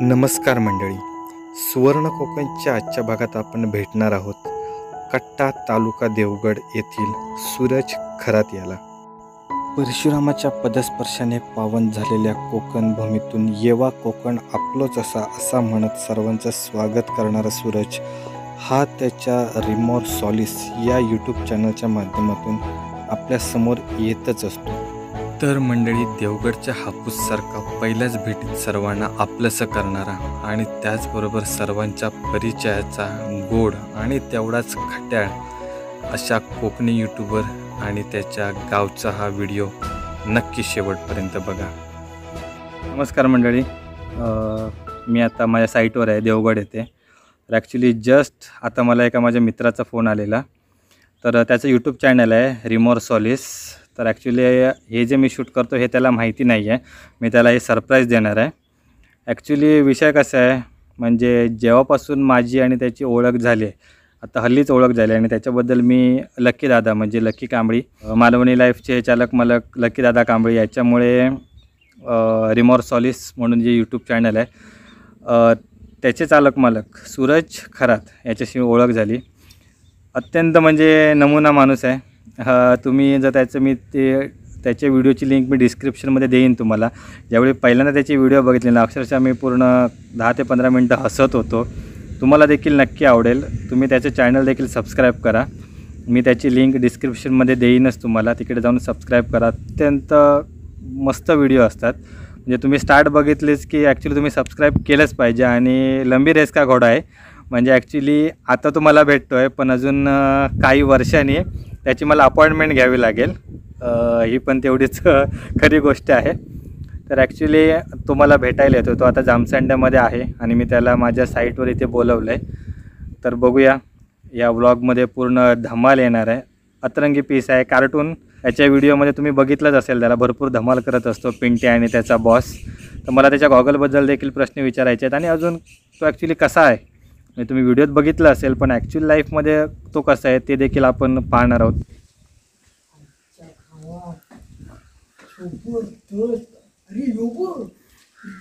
नमस्कार मंडळी, सुवर्ण कोकणच्या आजच्या भागात आपण भेटणार आहोत कट्टा तालुका देवगड येथील सूरज खरात याला. परशुरामाच्या पदस्पर्शाने पावन झालेल्या कोकण भूमीतून येवा कोकण आपलोच असा म्हणत सर्वांचं स्वागत करणारा सूरज हा त्याच्या रिमोर सॉलिस या यूट्यूब चॅनलच्या माध्यमातून आपल्यासमोर येतच असतो. तर मंडळी, देवगडच्या हापूससारखा पहिल्याच भेटीत सर्वांना आपलंसं करणारा आणि त्याचबरोबर सर्वांच्या परिचयाचा गोड आणि तेवढाच खट्याळ अशा कोकणी यूट्यूबर आणि त्याच्या गावचा हा व्हिडिओ नक्की शेवटपर्यंत बघा. नमस्कार मंडळी, मी आता माझ्या साईटवर आहे देवगड येथे. तर ॲक्च्युली जस्ट आता मला एका माझ्या मित्राचा फोन आलेला. तर त्याचं यूट्यूब चॅनल आहे रिमोर सॉलिस. तर ॲक्च्युली हे जे मी शूट करतो हे त्याला माहिती नाही आहे. मी त्याला हे सरप्राईज देणार आहे. ॲक्च्युली विषय कसा आहे, म्हणजे जेव्हापासून माझी आणि त्याची ओळख झाली आहे, आता हल्लीच ओळख झाली, आणि त्याच्याबद्दल मी लकी दादा म्हणजे लकी कांबळी, मालवणी लाईफचे चालक मालक लकी दादा कांबळी याच्यामुळे रिमोर सॉलिस म्हणून जे यूट्यूब चॅनल आहे त्याचे चालक मालक सूरज खरात याच्याशी ओळख झाली. अत्यंत म्हणजे नमुना माणूस आहे. तुम्ही जर त्याचे व्हिडिओची लिंक मी डिस्क्रिप्शनमध्ये देईन तुम्हाला. ज्यावेळी पहिल्यांदा त्याची व्हिडिओ बघितली ना, अक्षरशः मी पूर्ण 10 ते 15 मिनटं हसत होतो. तुम्हाला देखील नक्की आवडेल. तुम्ही त्याचं चॅनल देखील सबस्क्राईब करा. मी त्याची लिंक डिस्क्रिप्शनमध्ये देईनच तुम्हाला, तिकडे जाऊन सबस्क्राईब करा. अत्यंत मस्त व्हिडिओ असतात. म्हणजे तुम्ही स्टार्ट बघितलीच की ॲक्च्युली तुम्ही सबस्क्राईब केलंच पाहिजे. आणि लंबी रेस का घोडा आहे, म्हणजे ॲक्च्युली आता तुम्हाला भेटतो आहे, पण अजून काही वर्षांनी त्याची मला अपॉइंटमेंट घ्यावी लागेल. ही पण तेवढीच खरी गोष्ट आहे. तर ॲक्च्युली तुम्हाला भेटायला येतो. तो आता जामसंड्यामध्ये आहे आणि मी त्याला माझ्या साईटवर इथे बोलवलं आहे. तर बघूया, या व्लॉगमध्ये पूर्ण धमाल येणार आहे. अतरंगी पीस आहे, कार्टून. याच्या व्हिडिओमध्ये तुम्ही बघितलंच असेल, त्याला भरपूर धमाल करत असतो पिंटी आणि त्याचा बॉस. तर मला त्याच्या गॉगलबद्दल देखील प्रश्न विचारायचे आहेत, आणि अजून तो ॲक्च्युली कसा आहे, म्हणजे तुम्ही व्हिडिओत बघितलं असेल, पण ॲक्च्युअल लाईफमध्ये तो कसा आहे ते देखील आपण पाहणार आहोत.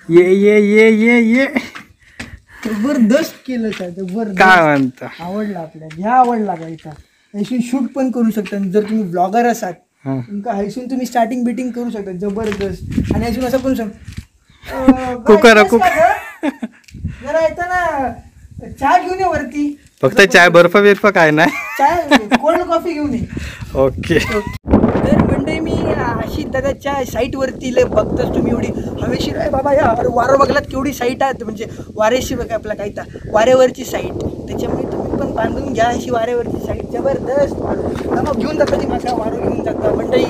ये जबरदस्त केलं का? जबरदस्त. काय म्हणता? आवडला आपल्याला, ह्या आवडला का? इथं हैसून शूट पण करू शकता. जर तुम्ही ब्लॉगर असाल तुमका हैसून तुम्ही स्टार्टिंग बिटिंग करू शकता. जबरदस्त. आणि हैसून असं पण सांग कुकर जरा येतं ना, चहा घेऊन ये वरती. फक्त चाय, बर्फ बिर्फ काय नाही, चाय कोल्ड कॉफी घेऊन ये. ओके. तर म्हणजे मी अशी दादाच्या साईटवरती बघतोच तुम्ही, एवढी हवेशीर आहे बाबा. या वारं बघलात केवढी साईट आहे, म्हणजे वाऱ्याशी बघा आपला काही वाऱ्यावरची साईट. त्याच्यामुळे तुम्ही पण बांधून घ्या अशी वाऱ्यावरची साईट. जबरदस्त. मग घेऊन जाता ती माझा वारं घेऊन जाता मंडळी.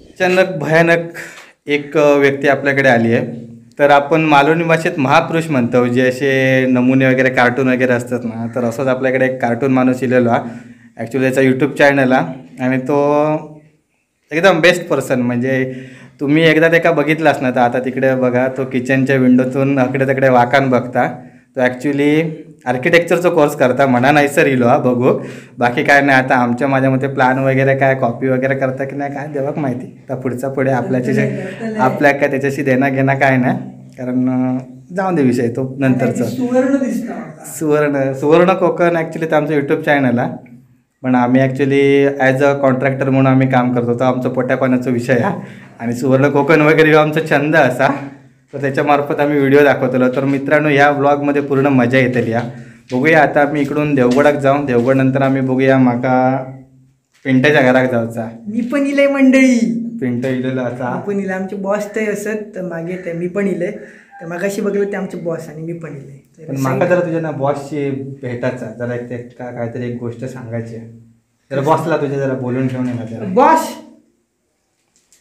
अचानक भयानक एक व्यक्ती आपल्याकडे आली आहे. तर आपण मालवणी भाषेत महापुरुष म्हणतो, जे असे नमुने वगैरे कार्टून वगैरे असतात ना. तर असंच आपल्याकडे एक कार्टून माणूस इलेला ॲक्च्युली त्याचा यूट्यूब चॅनल आहे, आणि तो एकदम बेस्ट पर्सन. म्हणजे तुम्ही एकदा ते का बघितलं असणार, तर आता तिकडे बघा, तो किचनच्या विंडोतून अकडे तिकडे वाकान बघता. तो ॲक्च्युली आर्किटेक्चरचा कोर्स करता, म्हणा नाही सर इलो बघू, बाकी काय नाही. आता आमच्या माझ्या मते प्लॅन वगैरे काय कॉपी वगैरे करता की नाही काय देवाक माहिती. तर पुढचा पुढे आपल्या काय त्याच्याशी देणं घेणं काय नाही, कारण जाऊन दे विषय तो नंतरचा. सुवर्ण कोकण ॲक्च्युली तर आमचं यूट्यूब चॅनल आहे, पण आम्ही ॲक्च्युली ॲज अ कॉन्ट्रॅक्टर म्हणून आम्ही काम करतो. तो आमचा पोट्या पाण्याचा विषय आहे, आणि सुवर्ण कोकण वगैरे आमचा छंद असा, तर त्याच्यामार्फत आम्ही व्हिडिओ दाखवतो. तर मित्रांनो, या व्लॉगमध्ये पूर्ण मजा येतली. या बघूया. आता आम्ही इकडून देवगडाक जाऊन, देवगड नंतर आम्ही बघूया माका पिंट्याच्या घराक जाऊचा. मी पण इले मंडळी, पिंट इलेला असा. मी पण इले. आमचे बॉस ते असत मागे, ते मी पण इले. तर मागाशी बघलं ते आमचे बॉस, आणि मी पण इले. पण माका जरा तुझ्या ना बॉसशी भेटायचा, जरा एक ते काहीतरी एक गोष्ट सांगायची. जरा बॉसला तुझ्या जरा बोलून ठेवून येणार. बॉस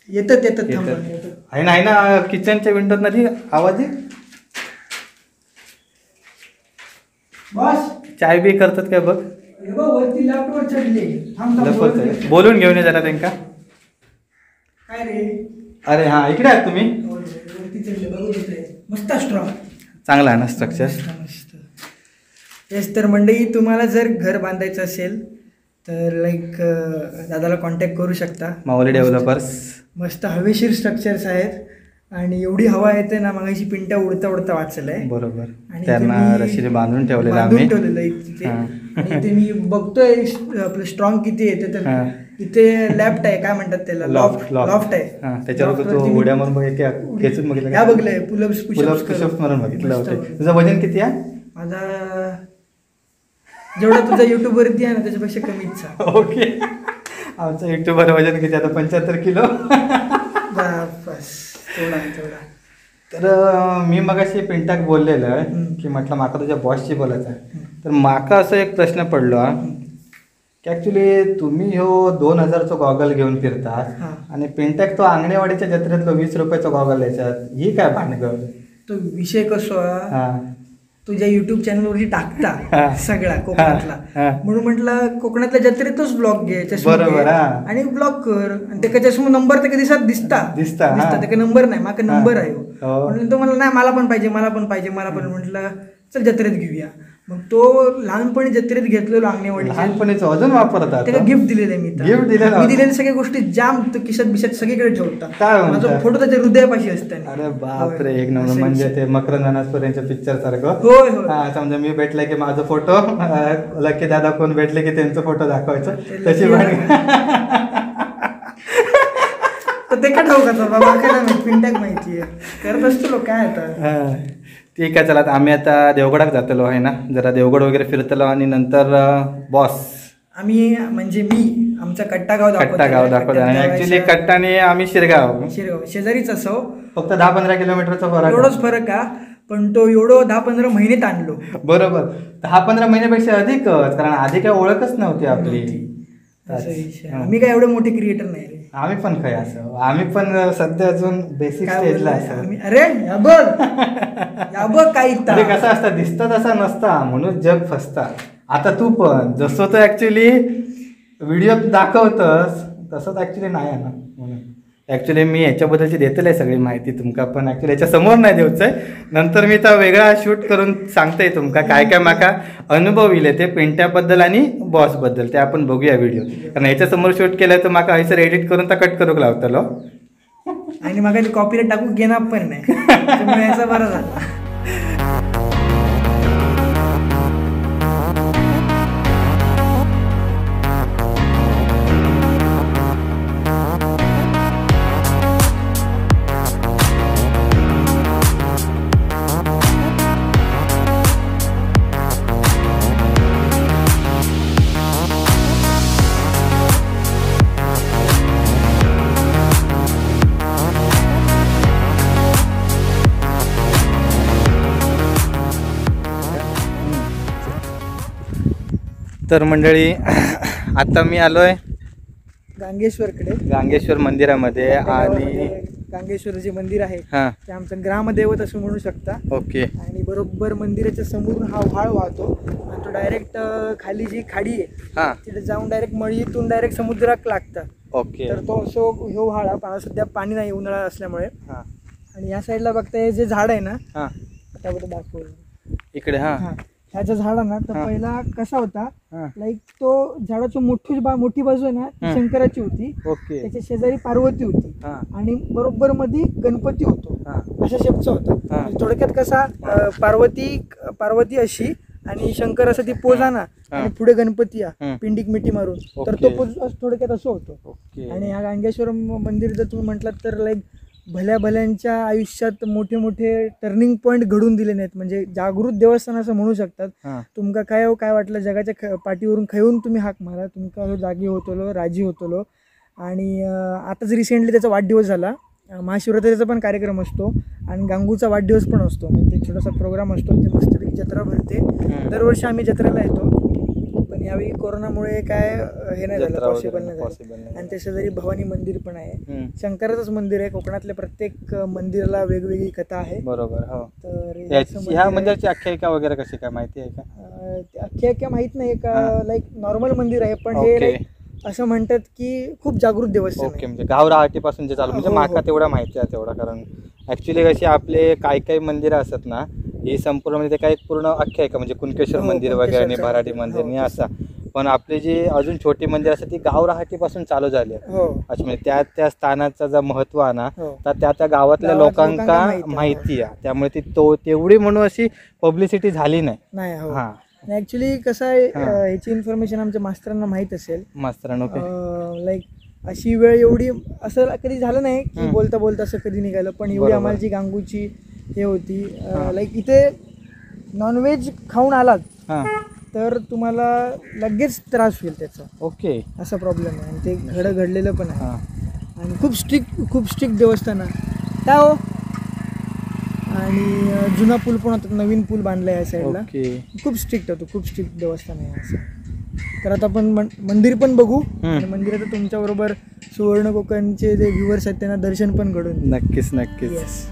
येतात आहे ना किचनच्या विंडोत ना ती आवाज आहे. बॉस चाय बी करतात काय बघ. वरती लॅपटॉप चढले. बोलून घेऊन ये जरा त्यांना. काय रे? अरे हा, इकडे आहात तुम्ही. वरती चढले, बघत होते. मस्त स्ट्रॉंग, चांगला आहे ना स्ट्रक्चर. मस्त. येस. तर मंडळी, तुम्हाला जर घर बांधायचं असेल तर दादाला कॉन्टॅक्ट करू शकता. माऊली डेव्हलपर्स. मस्त हवेशीर स्ट्रक्चर्स आहेत. आणि एवढी हवा येते ना, मगाशी पिंट्या उडता उडता वाचलंय. बरोबर. आणि त्यांना इथे मी रशीने बांधून ठेवलेलं बांधून आम्ही. ठेवलेलं आहे तिथे. हां. आणि इथे मी बघतोय आपलं स्ट्रॉंग किती येते तर हां. इथे लॅफ्ट आहे, काय म्हणतात त्याला, लॉफ्ट आहे. त्याच्यावर Loft तो वरती उड्या मारून खेचून बघितलं ह्या बघलंय, पुलअप्स पुशअप्स मारून बघितलं मस्त. होतं. तुझं वजन किती आहे? माझा जेवढा तुझा युट्यूब वरती आहे ना त्याच्यापेक्षा कमीच आहे. ओके. आमचं युट्यूबर वजन किती आता 75 किलो. बस तेवढा. तर मी मगाशी पिंटाक बोललेलं की म्हटलं माका तुझ्या बॉसशी बोलायचं आहे. तर माका असं एक प्रश्न पडलो की ॲक्च्युली तुम्ही ह्यो 2000चा गॉगल घेऊन फिरतात आणि पिंटॅक तो आंगणेवाडीच्या जत्रेतलो 20 रुपयाचा गॉगल याच्यात, ही काय भानगड? तो विषय कसो हां. तुझ्या युट्यूब चॅनलवरती टाकता सगळा कोकणातला, म्हणून म्हटलं कोकणातल्या जत्रेतच ब्लॉग घे बरोबर आणि ब्लॉग कर. आणि त्याच्या चष्मा नंबर त्या दिसत दिसता त्याचा नंबर नाही, माका नंबर आहे म्हणून तो म्हणला नाही मला पण पाहिजे म्हटलं चल जत्रेत घेऊया. मग तो लहानपणी जत्रेत घेतलेलो अंगणेवाडी, लहानपणीच अजून वापरतात. त्याला गिफ्ट दिलेलं आहे. गिफ्ट दिलेलं, मी दिलेल्या सगळ्या गोष्टी जाम तो खिशात बिशात सगळीकडे ठेवता. काय माझा फोटो त्याच्या हृदयापाशी असताना. अरे बापरे, एक नंबर. म्हणजे ते मकरंद अनासपुरे यांच्या पिक्चर सारखं. होय. समजा मी भेटले की माझा फोटो, लकी दादा कोण भेटले की त्यांचा फोटो दाखवायचा, तशी ते का ठाऊकाचा बाबा, काय पिंटॅक माहिती आहे करत असतो काय आता. ठीक आहे, चला मी आता देवगडात जातलो आहे ना, जरा देवगड वगैरे फिरतलो आणि नंतर बॉस आम्ही म्हणजे मी आमचा कट्टा गाव दाखवतो. आणि ऍक्च्युली कट्टाने आम्ही शिरगाव शेजारीच असो, फक्त 10-15 किलोमीटरचा फरक, एवढंच फरक का. पण तो एवढं 10-15 महिन्यात आणलो. बरोबर, 10-15 महिन्यापेक्षा अधिकच, कारण आधी काय ओळखच नव्हती आपली. आम्ही काय एवढे मोठे क्रिएटर नाही रे. आम्ही पण काय असं, आम्ही पण सध्या अजून बेसिक स्टेजला असं. अरे या बघ काही कसं असतं, दिसतं तसा नसता म्हणून जग फसता. आता तू पण जसं तो ऍक्च्युली व्हिडिओ दाखवतस तसंच ऍक्च्युली नाही आहे ना. म्हणून ॲक्च्युली मी ह्याच्याबद्दलची देतलं आहे सगळी माहिती तुमका, पण ॲक्च्युली याच्या समोर नाही देऊचं आहे. नंतर मी तर वेगळा शूट करून सांगते तुमका काय काय माका अनुभव येईल ते पिंट्याबद्दल आणि बॉसबद्दल, ते आपण बघूया व्हिडिओ. कारण ह्याच्यासमोर शूट केलं तर माका हयसर एडिट करून तर कट करूक लावतलो आणि मग कॉपीराइट टाकून घेणार पण नाही, त्यामुळे याचा बरं झाला. तर मंडळी आता मी आलोय गांगेश्वर मंदिरामध्ये. आणि गांगेश्वर जे मंदिर आहे ते आमचं ग्रामदैवत असं म्हणू शकता. ओके. आणि बरोबर मंदिराच्या समोरून हा व्हाळ वाहतो आणि तो डायरेक्ट खाली जी खाडी आहे तिथे जाऊन डायरेक्ट मळीतून डायरेक्ट समुद्रात लागतात. ओके. तर तो असो ह्यो व्हाळा, सध्या पाणी नाही उन्हाळा असल्यामुळे. आणि या साईडला बघताय जे झाड आहे ना, त्याबद्दल दाखवलं इकडे. ह्याच्या झाडांना तर पहिला कसा होता, लाईक तो झाडाची मोठी बाजू आहे ना शंकराची होती, त्याच्या शेजारी पार्वती होती आणि बरोबर मध्ये गणपती होतो, अशा शेपचा होता. थोडक्यात कसा पार्वती अशी आणि शंकर असं ती पोजाना आणि पुढे गणपती पिंडीक मिठी मारून, तर तो पोज थोडक्यात असं होतो. आणि हा गांगेश्वर मंदिर जर तुम्ही म्हटलात तर लाईक भल्यांच्या आयुष्यात मोठे मोठे टर्निंग पॉईंट घडून दिले नाहीत, म्हणजे जागृत देवस्थान असं म्हणू शकतात. तुमका काय वाटलं जगाच्या पाठीवरून खेळून तुम्ही हाक मारा, तुमका जागी होतलो, राजी होतलो. आणि आताच रिसेंटली त्याचा वाढदिवस झाला, महाशिवरात्रीचा पण कार्यक्रम असतो आणि गांगूचा वाढदिवस पण असतो, म्हणजे एक छोटासा प्रोग्राम असतो. ते मस्तपैकी जत्रा भरते. दरवर्षी आम्ही जत्रेला येतो, पण यावेळी कोरोनामुळे काय हे नाही झालं, पॉसिबल नाही झालं. आणि त्या शेजारी भवानी मंदिर पण आहे, शंकराचंच मंदिर आहे. कोकणातल्या प्रत्येक मंदिराला वेगवेगळी कथा आहे. बरोबर. तर ह्या मंदिराची आख्यायिका वगैरे कशी काय माहिती आहे का? आख्यायिका माहित नाही का, लाईक नॉर्मल मंदिर आहे, पण हे असं म्हणतात की खूप जागृत देवस्थान. ओके. म्हणजे गाव रहाटीपासून जे चालू, म्हणजे माका तेवढा माहिती आहे तेवढा. कारण ऍक्च्युली कशी आपले काही मंदिरं असतात ना, ही संपूर्ण म्हणजे काय पूर्ण आख्यायिका, म्हणजे कुणकेश्वर मंदिर वगैरे आणि भराडी मंदिर असा. पण आपले जे अजून छोटी मंदिर असतात ती गाव रहाटीपासून चालू झाली आहे. हो अच्छा, म्हणजे त्या स्थानाचा जो महत्व आहे ना हो तर त्या गावातल्या लोकांका लोकांका माहिती आहे, त्यामुळे ती तेवढी म्हणून अशी पब्लिसिटी झाली नाही. नाही. हो हा ऍक्च्युली कसं आहे, ह्याची इन्फॉर्मेशन आमच्या मास्टरांना माहित असेल. मास्तरांनो. लाईक अशी वेळ एवढी असं कधी झालं नाही की बोलता बोलता असं कधी निघालं, पण एवढी बरोबर. आम्हाला जी गांगूची हे होती, लाईक इथे नॉनव्हेज खाऊन आलात हां तर तुम्हाला लगेच त्रास होईल त्याचा, ओके. असा प्रॉब्लेम आहे. आणि ते घडलेलं पण आहे. हां आणि खूप स्ट्रिक्ट देवस्थान आहे काय हो. आणि जुना पूल पण होता, नवीन पूल बांधला या साईडला, ओके. खूप स्ट्रिक्ट होतो, खूप स्ट्रिक्ट देवस्थान आहे असं. तर आता आपण मंदिर पण बघू आणि मंदिरात तुमच्याबरोबर सुवर्ण कोकणचे जे व्ह्युअर्स आहेत त्यांना दर्शन पण घडून. नक्कीच नक्कीच. येस.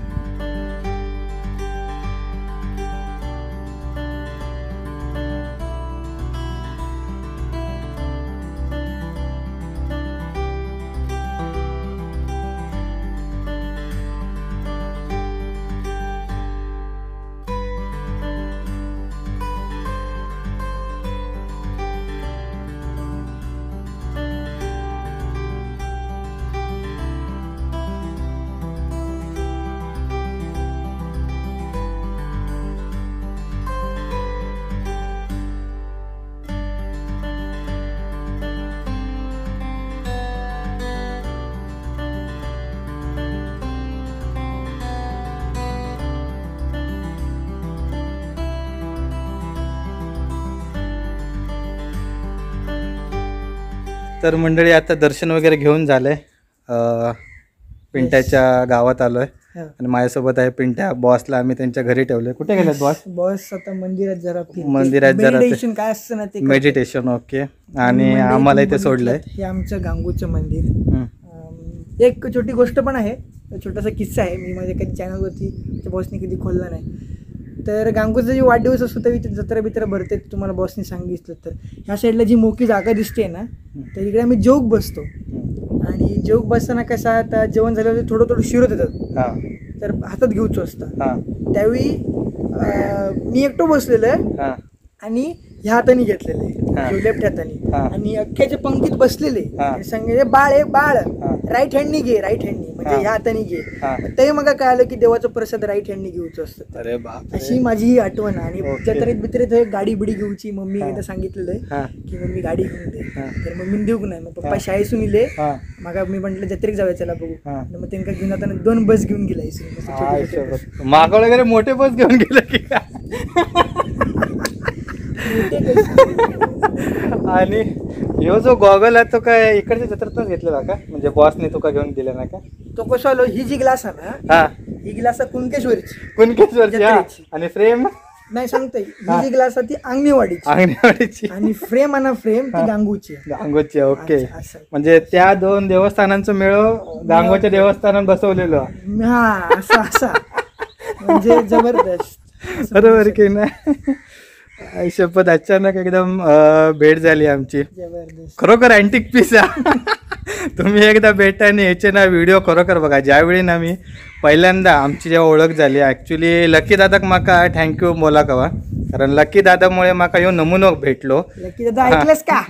तर मंडळी आता दर्शन वगैरे घेऊन झालंय. पिंट्याच्या गावात आलोय हा. आणि माझ्यासोबत आहे पिंट्या. बॉसला आम्ही त्यांच्या घरी ठेवलंय. कुठे गेलेत बॉस? बॉस आता मंदिरात जरा मंदिरात जरा ते- Meditation काय असतं ना ते करतात. मेडिटेशन. ओके. आणि मंदिर आम्हाला तुम्ही इथे सोडलंय. बघितलं, हे आमचं गांगूचं मंदिर. हम्म. एक छोटी गोष्ट पण आहे, छोटासा किस्सा आहे. मी माझ्या कधी चॅनलवरती बॉसने कधी खोलला नाही. तर गांगूचा जे वाढदिवस असतो त्या इथे जत्रा बित्रा भरते, तुम्हाला बॉसने सांगितलं. तर ह्या साईडला जी मोठी जागा दिसते ना, तर इकडे आम्ही जोग बसतो. आणि जोग बसताना कसं आता जेवण झाल्यावर थोडं थोडं शिरत येतात, हा तर हातात घेऊचं असतं. हा त्यावेळी मी एकटो बसलेलो आहे हा आणि ह्या हाताने घेतलेले, हा. लेफ्ट हाताने, हा. आणि अख्ख्याच्या पंक्तीत बसलेले. हा. आणि सांगितले बाळ आहे बाळ, हा. राईट हँडनी घे, राईट हँडनी, म्हणजे हा. ह्या हाताने घे. हा. ते मग काय आलं की देवाचा प्रसाद राईट हँडनी घेऊचं असतं. अरे बाप. अशी माझी ही आठवण आहे. आणि ओके. जत्रेत बित्रेत हे गाडी बिडी घेऊची, मम्मी हा. एकदा सांगितलेलं आहे हा की मम्मी गाडी घेऊन दे. हा. तर मम्मीने देऊ नाही, मग पप्पा हा. शाळेतून इले, हा मग मी म्हटलं जत्रेक जाऊया चला बघू. हा. आणि मग त्यांना घेऊन आता 2 बस घेऊन गेला हाय शपथ. मागं वगैरे मोठे बस घेऊन गेले की काय? आणि ह्यो जो गॉगल आहे तो काय इकडच्या जत्रेतच घेतलेला का? म्हणजे बॉसने तुका घेऊन दिला ना का? तो कसं आलो, ही जी ग्लास आहे ना, हा ही ग्लास आहे कुणकेश्वरीची. कुणकेश्वरची. हा. जत्रेची. आणि फ्रेम नाही सांगतोय, ही जी ग्लास आहे ती अंगणेवाडीची, अंगणवाडीची. आणि फ्रेम आहे ना, फ्रेम ती गांगूची आहे. गांगोची. ओके. असं आहे. म्हणजे त्या 2 देवस्थानांचं मेळ गांगोच्या देवस्थानात बसवलेलं. हा असा असा म्हणजे जबरदस्त. बरोबर की नाही? आई शपथ, अचानक एकदम भेट झाली आमची. जबरदस्त. खरोखर अँटिक पीस आहे. तुम्ही एकदा भेटा आणि याचे ना व्हिडिओ खरोखर बघा. ज्यावेळी ना मी पहिल्यांदा आमची जेव्हा ओळख झाली, ॲक्च्युली लकी दादाक माका थँक्यू बोला कवा, कारण लकी दादामुळे माका ह्यो नमुनो भेटलो. लकी दादा ऐकलंस का?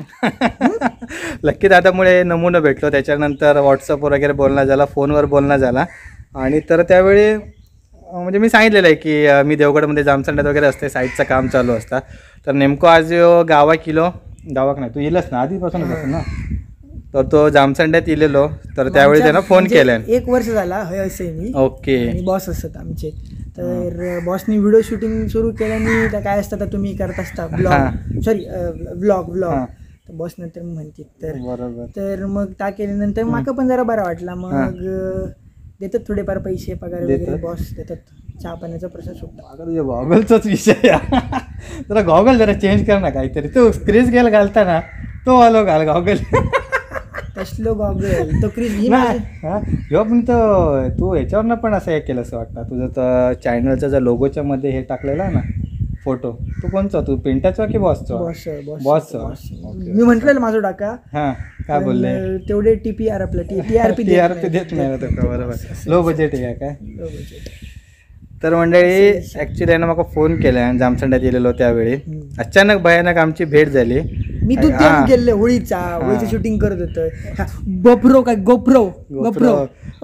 लकी दादामुळे नमुना भेटलो. त्याच्यानंतर व्हॉट्सअपवर वगैरे बोलणं झाला, फोनवर बोलणं झाला. आणि तर त्यावेळी म्हणजे मी सांगितलेलं आहे की मी देवगडमध्ये जामसंड्यात वगैरे असते, साईडचं काम चालू असतं. तर नेमकं आज गावाक नाही, तू येलस ना आधीपासूनच असं ना, तर तो जामसंड्यात इलेलो. तर त्यावेळी त्यानं फोन म्हणजे केला. 1 वर्ष झाला हय असे मी. ओके. आणि बॉस असतात आमचे. तर बॉसनी व्हिडिओ शूटिंग सुरू केल्याने त्या काय असतं, आता तुम्ही करत असता ब्लॉग, सॉरी व्लॉग. हा. तर बॉस नंतर म्हणते तर बरोबर. तर मग त्या केल्यानंतर माका पण जरा बरा वाटला. मग देतात थोडेफार पैसे पगार वगैरे, देतात. बॉस देतात. चहा पाण्याचा प्रश्न सुटला. अगं तुझ्या गॉगलचाच विषय आहे. जरा गॉगल जरा चेंज कर ना काहीतरी. तू क्रिस गेल घालताना तो आलो घाल गॉगल. कसलो गॉगल तो क्रिस ही नाही ह्यो पण तो तू ह्याच्यावरनं पण असं हे केलं असं वाटतं. तुझं तर चॅनलचा जर लोगोच्या मध्ये हे टाकलेला आहे ना फोटो, तू कोणचा? तू पिंटाचा की बॉसचा? बॉसचा. मी म्हटलेलं माझं टाका. हां काय बोलले? तेवढे TPR आपलं TRP देत नाही ना तुका. बरोबर. लो बजेट आहे काय? Low budget. तर मंडळी ॲक्च्युली यानं मला फोन केला, जामसंड्यात गेलेलो त्यावेळी. अचानक भयानक आमची भेट झाली. मी तू ते गेले होळीचं शूटिंग करत होतं. गोप्रो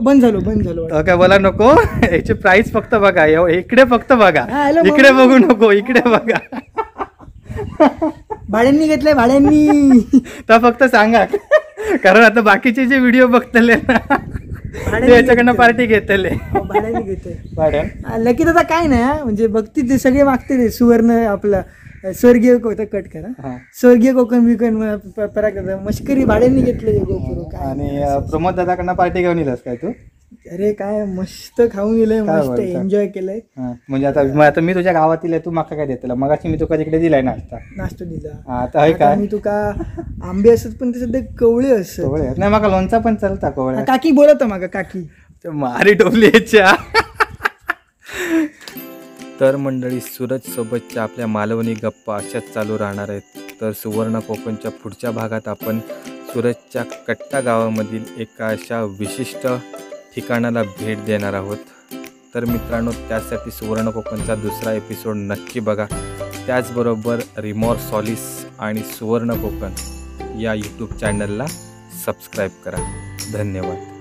बंद झालो काय बोला नको. याची प्राइस फक्त बघा, इकडे फक्त बघा, इकडे बघू नको, इकडे बघा. भाड्यांनी घेतलंय, भाड्यांनी. तर फक्त सांगा, कारण आता बाकीचे जे व्हिडिओ बघतले ना याच्याकडनं पार्टी घेतले. भाड्याने घेतोय. भाड्यान लकी दादा काय नाही म्हणजे बघती ते सगळे मागते ते सुवर्ण आपलं स्वर्गीय कट करा, स्वर्गीय कोकण बिकन पराग मस्करी भाड्यांनी घेतले गोपुरो. आणि प्रमोद दादाकडनं पार्टी घेऊन येलास काय तू? अरे काय मस्त खाऊन गेलंय, मस्त एन्जॉय केलंय. म्हणजे आता मी तुझ्या गावातील आहे, तू माका काय देतला? मगाशी मी तुका तिकडे दिलाय नाश्ता दिला. आता काय मी तुका आंबे असत पण ते सध्या कवळे असत नाही, माका लोणचा पण चालता कवळ्या. काकी बोलत मागा, काकी मारी टोपली याच्या. तर मंडळी, सूरज सोबतच्या आपल्या मालवणी गप्पा अशाच चालू राहणार आहेत. तर सुवर्ण कोकणच्या पुढच्या भागात आपण सूरजच्या कट्टा गावामधील एका अशा विशिष्ट ठिकाणाला भेट देणार आहोत. तर मित्रांनो, त्यासाठी सुवर्ण कोकणचा दुसरा एपिसोड नक्की बघा. त्याचबरोबर रिमोर सॉलिस आणि सुवर्ण कोकण या यूट्यूब चॅनलला सबस्क्राईब करा. धन्यवाद.